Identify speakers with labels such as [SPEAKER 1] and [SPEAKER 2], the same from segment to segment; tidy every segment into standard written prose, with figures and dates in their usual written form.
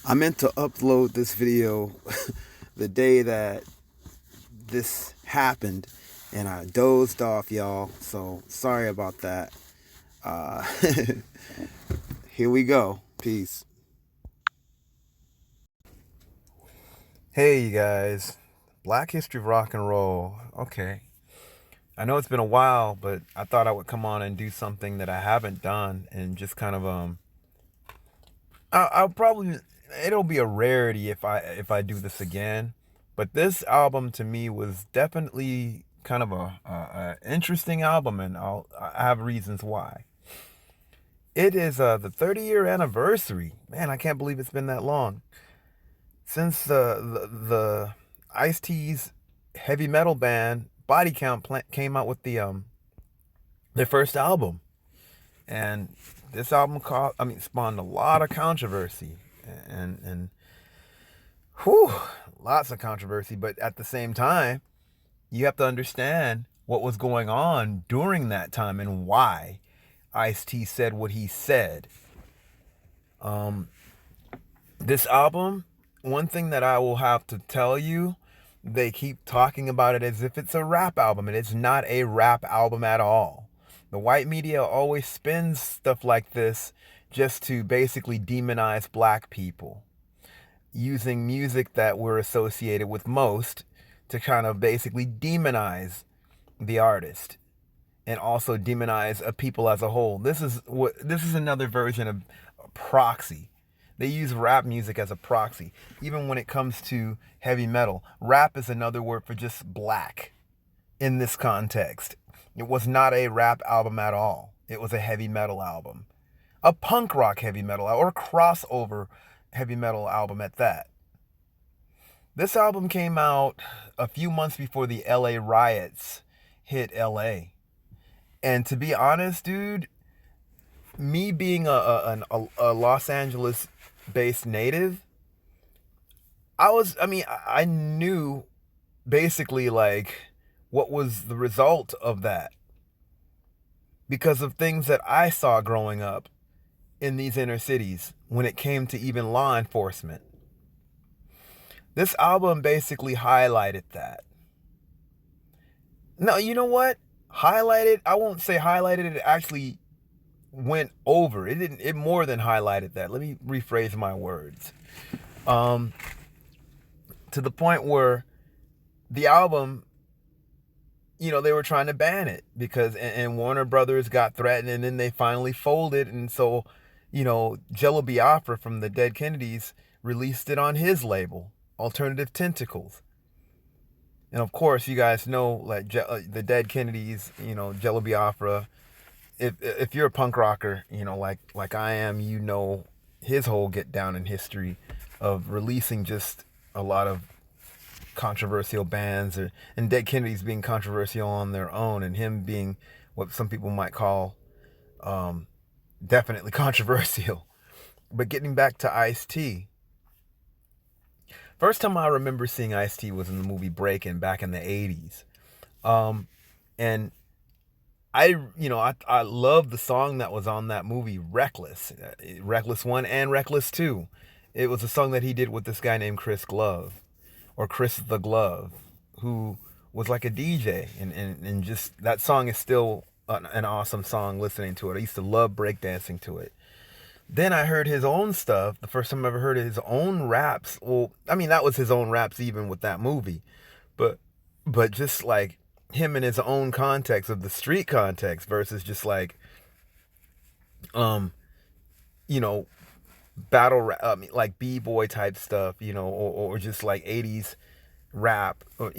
[SPEAKER 1] I meant to upload this video the day that this happened, and I dozed off, y'all. So sorry about that. Uh, Here we go. Peace. Hey, you guys. Black History of Rock and Roll. Okay. I know it's been a while, but I thought I would come on and do something that I haven't done and just kind of I'll probably it'll be a rarity if I do this again. But this album to me was definitely kind of a interesting album, and I have reasons why. It is the 30-year anniversary. Man, I can't believe it's been that long since the Ice-T's heavy metal band Body Count came out with their first album, and this album spawned a lot of controversy and whew, lots of controversy. But at the same time, you have to understand what was going on during that time and why Ice-T said what he said. Um, this album, one thing that I will have to tell you, they keep talking about it as if it's a rap album, and it's not a rap album at all. The white media always spins stuff like this just to basically demonize black people, using music that we're associated with most to kind of basically demonize the artist and also demonize a people as a whole. This is another version of proxy. They use rap music as a proxy. Even when it comes to heavy metal, rap is another word for just black in this context. It was not a rap album at all. It was a heavy metal album. A punk rock heavy metal or crossover heavy metal album at that. This album came out a few months before the LA riots hit LA. And to be honest, dude, me being a Los Angeles based native, I knew basically like what was the result of that because of things that I saw growing up in these inner cities when it came to even law enforcement. This album basically highlighted that. No, you know what? Highlighted, I won't say highlighted, it actually went over. It didn't, it more than highlighted that. Let me rephrase my words. Um, to the point where the album, they were trying to ban it because, and Warner Brothers got threatened, and then they finally folded. And so, Jello Biafra from the Dead Kennedys released it on his label, Alternative Tentacles. And of course, you guys know, like the Dead Kennedys, Jello Biafra. If you're a punk rocker, like I am, his whole get down in history of releasing just a lot of controversial bands, and Dead Kennedys being controversial on their own, and him being what some people might call definitely controversial. But getting back to Ice-T, first time I remember seeing Ice-T was in the movie Breakin' back in the 80s. And I love the song that was on that movie, Reckless, Reckless 1 and Reckless 2. It was a song that he did with this guy named Chris Glove, or Chris the Glove, who was like a DJ. And just that song is still an awesome song listening to it. I used to love breakdancing to it. Then I heard his own stuff. The first time I ever heard his own raps. Well, I mean, that was his own raps even with that movie. But just like him in his own context of the street context versus just like um you know battle rap, like b-boy type stuff, or just like 80s rap, or,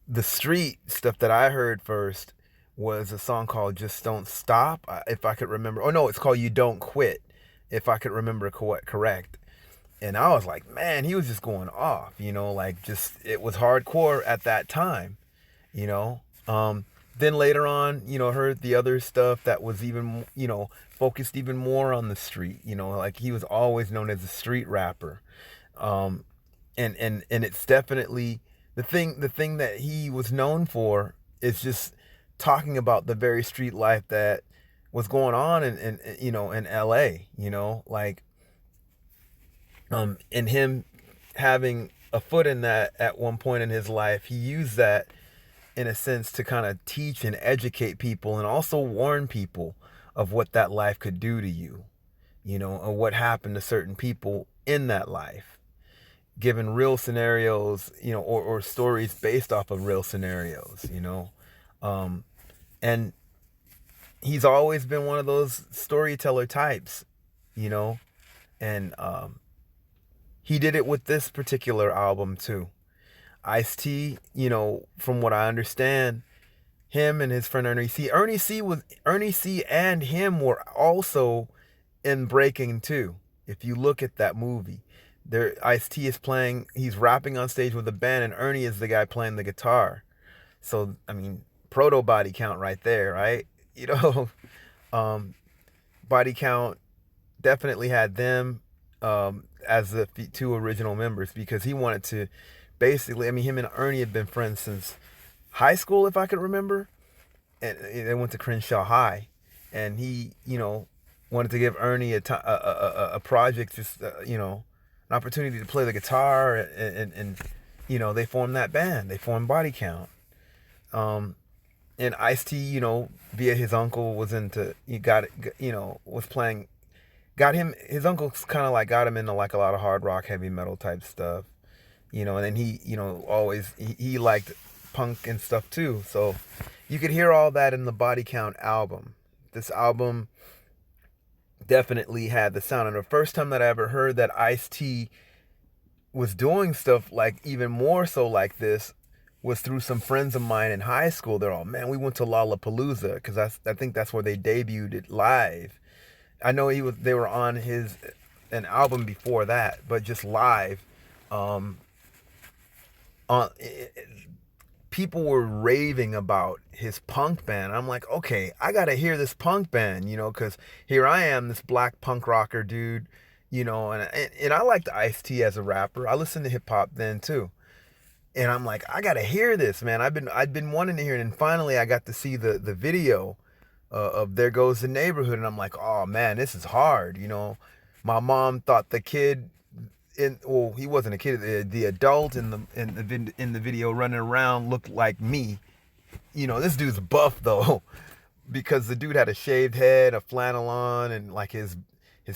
[SPEAKER 1] the street stuff that I heard first was a song called Just Don't Stop, if I could remember. Oh no, it's called You Don't Quit, if I could remember correct. And I was like, man, he was just going off, like, just, it was hardcore at that time, you know. Then later on, heard the other stuff that was even, focused even more on the street, like he was always known as a street rapper. Um, and it's definitely the thing that he was known for is just talking about the very street life that was going on in LA, like And him having a foot in that at one point in his life, he used that in a sense to kind of teach and educate people and also warn people of what that life could do to you, or what happened to certain people in that life, given real scenarios, or stories based off of real scenarios. Um, and he's always been one of those storyteller types, you know, and he did it with this particular album too. Ice-T, from what I understand, him and his friend Ernie C and him were also in Breaking 2. If you look at that movie, there Ice-T is playing, he's rapping on stage with the band, and Ernie is the guy playing the guitar. So, I mean, proto Body Count right there, right? You know, um, Body Count definitely had them as the two original members, because he wanted to basically, I mean, him and Ernie had been friends since high school, if I could remember. And they went to Crenshaw High, and he, wanted to give Ernie a project, just an opportunity to play the guitar, and they formed that band. They formed Body Count. And Ice-T, via his uncle was into, he got, was playing, got him, his uncle's kind of like got him into like a lot of hard rock, heavy metal type stuff, and then he, always, he liked punk and stuff too. So you could hear all that in the Body Count album. This album definitely had the sound. And the first time that I ever heard that Ice-T was doing stuff like even more so like this was through some friends of mine in high school. They're all, man, we went to Lollapalooza, because I think that's where they debuted it live. I know they were on an album before that, but just live. On people were raving about his punk band. I'm like, okay, I gotta hear this punk band, because here I am, this black punk rocker dude, and I liked Ice-T as a rapper. I listened to hip hop then too. And I'm like, I gotta hear this, man. I'd been wanting to hear it, and finally I got to see the video of There Goes the Neighborhood, and I'm like, oh man, this is hard. My mom thought the kid he wasn't a kid, the adult in the video running around looked like me. This dude's buff though, because the dude had a shaved head, a flannel on, and like his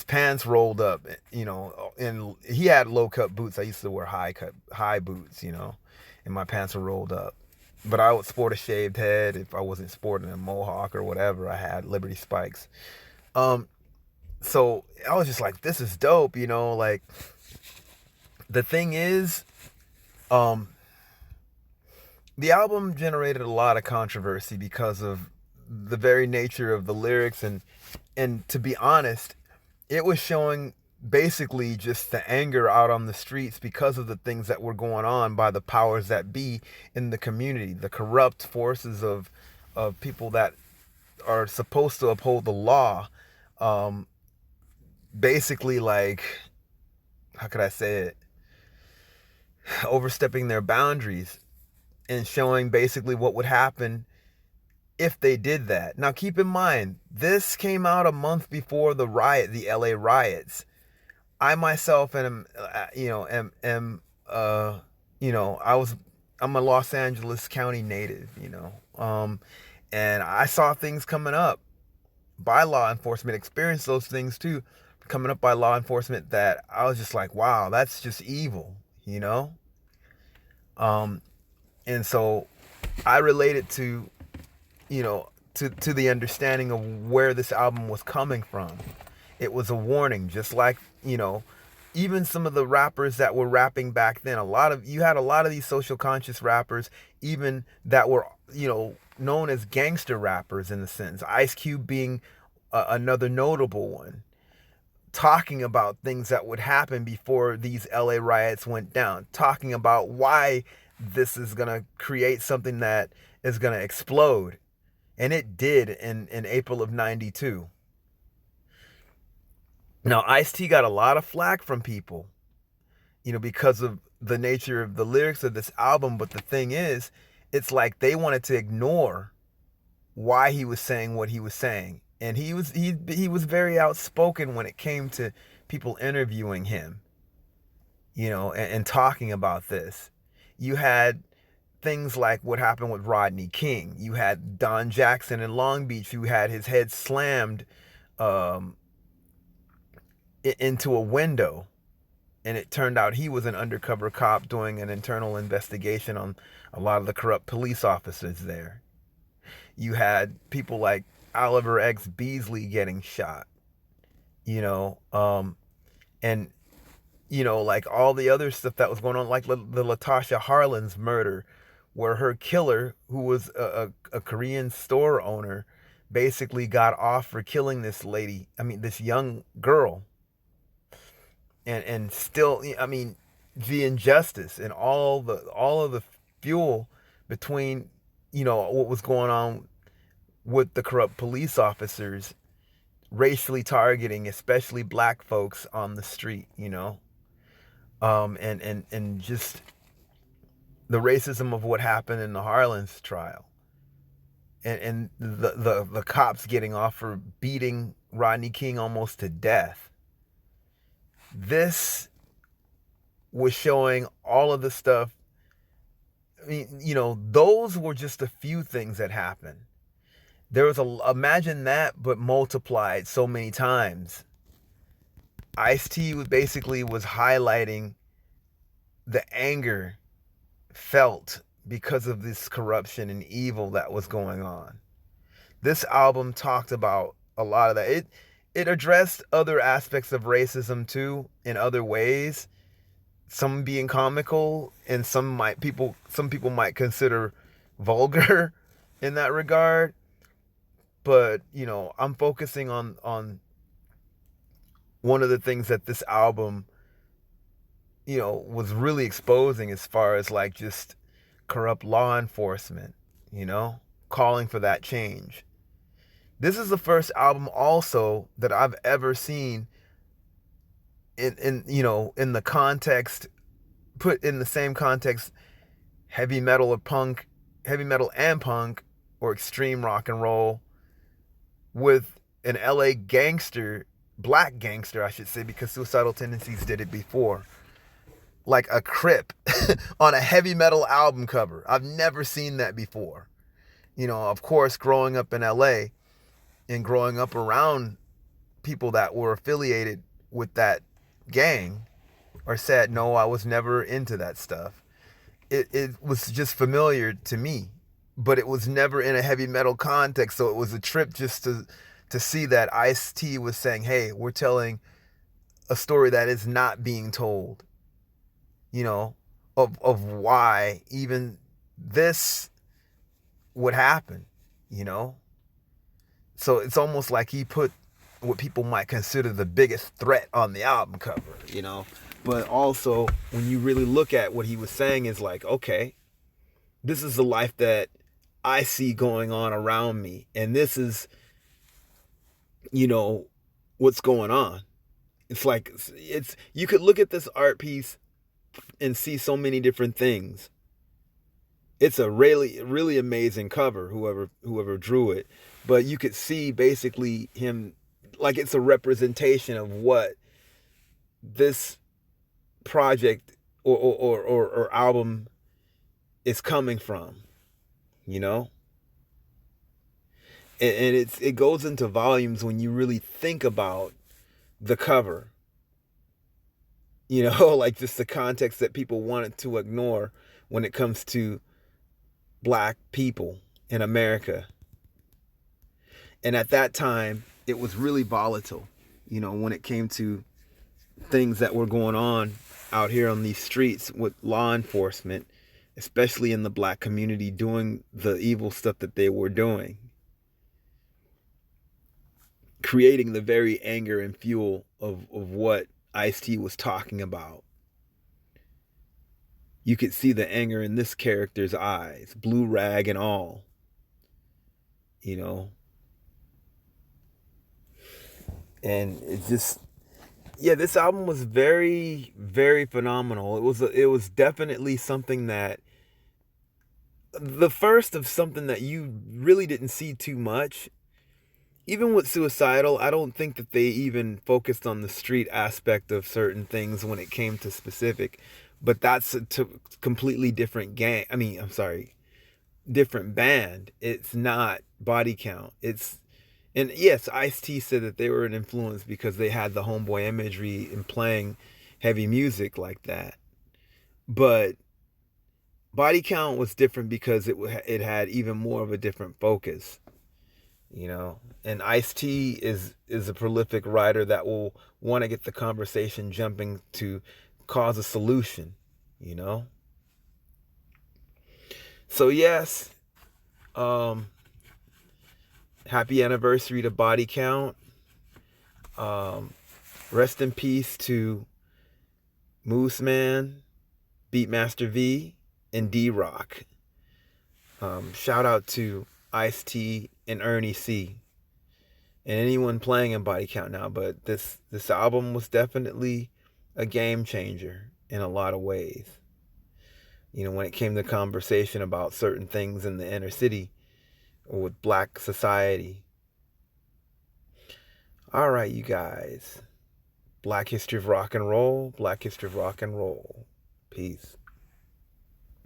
[SPEAKER 1] pants rolled up, and he had low cut boots. I used to wear high boots, and my pants were rolled up. But I would sport a shaved head if I wasn't sporting a mohawk or whatever. I had Liberty Spikes. So I was just like, this is dope, like, the thing is, the album generated a lot of controversy because of the very nature of the lyrics, and to be honest, it was showing basically just the anger out on the streets because of the things that were going on by the powers that be in the community, the corrupt forces of people that are supposed to uphold the law, basically, like, how could I say it, overstepping their boundaries and showing basically what would happen if they did that. Now keep in mind, this came out a month before the LA riots. I myself am, I'm a Los Angeles County native, and I saw things coming up by law enforcement, experienced those things too, coming up by law enforcement, that I was just like, wow, that's just evil, and so I related to, to the understanding of where this album was coming from. It was a warning, just like, even some of the rappers that were rapping back then. You had a lot of these social conscious rappers, even that were, known as gangster rappers in a sense. Ice Cube being another notable one, talking about things that would happen before these LA riots went down, talking about why this is going to create something that is going to explode. And it did in April of 92. Now, Ice-T got a lot of flack from people, because of the nature of the lyrics of this album. But the thing is, it's like they wanted to ignore why he was saying what he was saying. And he was very outspoken when it came to people interviewing him. and talking about this. You had things like what happened with Rodney King. You had Don Jackson in Long Beach who had his head slammed um, into a window, and it turned out he was an undercover cop doing an internal investigation on a lot of the corrupt police officers there. You had people like Oliver X. Beasley getting shot, you know, and like all the other stuff that was going on, like the Latasha Harlins murder, where her killer, who was a Korean store owner, basically got off for killing this lady. I mean, this young girl, and still, I mean, the injustice and all of the fuel between, what was going on with the corrupt police officers racially targeting especially black folks on the street, and just the racism of what happened in the Harlins trial, and the cops getting off for beating Rodney King almost to death. This was showing all of the stuff. I mean, those were just a few things that happened. There was imagine that, but multiplied so many times. Ice-T basically was highlighting the anger felt because of this corruption and evil that was going on. This album talked about a lot of that. It addressed other aspects of racism too in other ways, some being comical and some people might consider vulgar in that regard. But, I'm focusing on one of the things that this album, was really exposing as far as like just corrupt law enforcement, calling for that change. This is the first album also that I've ever seen in the context, put in the same context, heavy metal and punk, or extreme rock and roll, with an LA gangster, black gangster, I should say, because Suicidal Tendencies did it before, like a Crip on a heavy metal album cover. I've never seen that before. Of course, growing up in LA and growing up around people that were affiliated with that gang, or said, no, I was never into that stuff. It was just familiar to me, but it was never in a heavy metal context. So it was a trip just to see that Ice-T was saying, hey, we're telling a story that is not being told, of why even this would happen, So it's almost like he put what people might consider the biggest threat on the album cover, But also, when you really look at what he was saying, is like, okay, this is the life that I see going on around me. And this is, what's going on. It's like, you could look at this art piece and see so many different things. It's a really, really amazing cover, whoever drew it. But you could see basically him, like it's a representation of what this project or album is coming from, and it goes into volumes when you really think about the cover, like just the context that people wanted to ignore when it comes to black people in America. And at that time, it was really volatile, when it came to things that were going on out here on these streets with law enforcement, especially in the black community, doing the evil stuff that they were doing, creating the very anger and fuel of what Ice-T was talking about. You could see the anger in this character's eyes, blue rag and all, and it just, yeah, this album was very, very phenomenal. It was definitely something that, the first of something that you really didn't see too much. even with Suicidal, I don't think that they even focused on the street aspect of certain things when it came to specific. But that's a completely different gang. I mean, I'm sorry, different band. It's not Body Count. It's and yes, Ice-T said that they were an influence because they had the homeboy imagery in playing heavy music like that. But Body Count was different because it had even more of a different focus, you know. And Ice-T is a prolific writer that will want to get the conversation jumping to cause a solution, you know. So yes, um, happy anniversary to Body Count. Um, rest in peace to Moose Man, Beatmaster V, and D-Rock. Shout out to Ice-T and Ernie C. and anyone playing in Body Count now. But this album was definitely a game changer in a lot of ways. You know, when it came to conversation about certain things in the inner city or with black society. All right, you guys. Black History of Rock and Roll. Black History of Rock and Roll. Peace.